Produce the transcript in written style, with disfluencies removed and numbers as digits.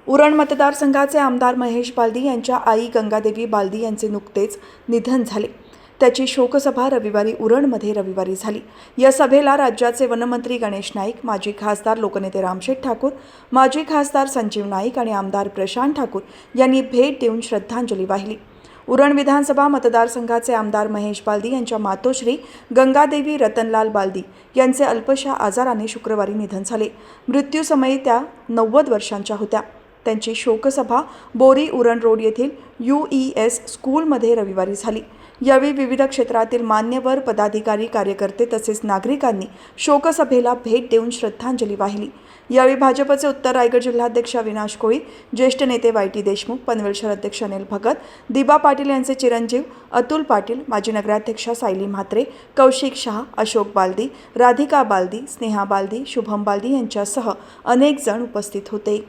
उरण मतदारसंघाचे आमदार महेश बालदी यांच्या आई गंगादेवी बालदी यांचे नुकतेच निधन झाले। त्याची शोकसभा रविवारी झाली। या सभेला राज्याचे वनमंत्री गणेश नाईक, माजी खासदार लोकनेते रामशेठ ठाकूर, माजी खासदार संजीव नाईक आणि आमदार प्रशांत ठाकूर यांनी भेट देऊन श्रद्धांजली वाहिली। उरण विधानसभा मतदारसंघाचे आमदार महेश बालदी यांच्या मातोश्री गंगादेवी रतनलाल बालदी यांचे अल्पशा आजाराने शुक्रवारी निधन झाले। मृत्यूसमयी त्या 90 वर्षांच्या होत्या। त्यांची शोकसभा बोरी उरण रोड येथील UES स्कूलमध्ये रविवारी झाली। यावेळी विविध क्षेत्रातील मान्यवर, पदाधिकारी, कार्यकर्ते तसेच नागरिकांनी शोकसभेला भेट देऊन श्रद्धांजली वाहिली। यावेळी भाजपचे उत्तर रायगड जिल्हाध्यक्ष अविनाश कोळी, ज्येष्ठ नेते YT देशमुख, पनवेल शहराध्यक्ष अनिल भगत, दिबा पाटील यांचे चिरंजीव अतुल पाटील, माजी नगराध्यक्षा सायली म्हात्रे, कौशिक शहा, अशोक बालदी, राधिका बालदी, स्नेहा बालदी, शुभम बालदी यांच्यासह अनेक जण उपस्थित होते।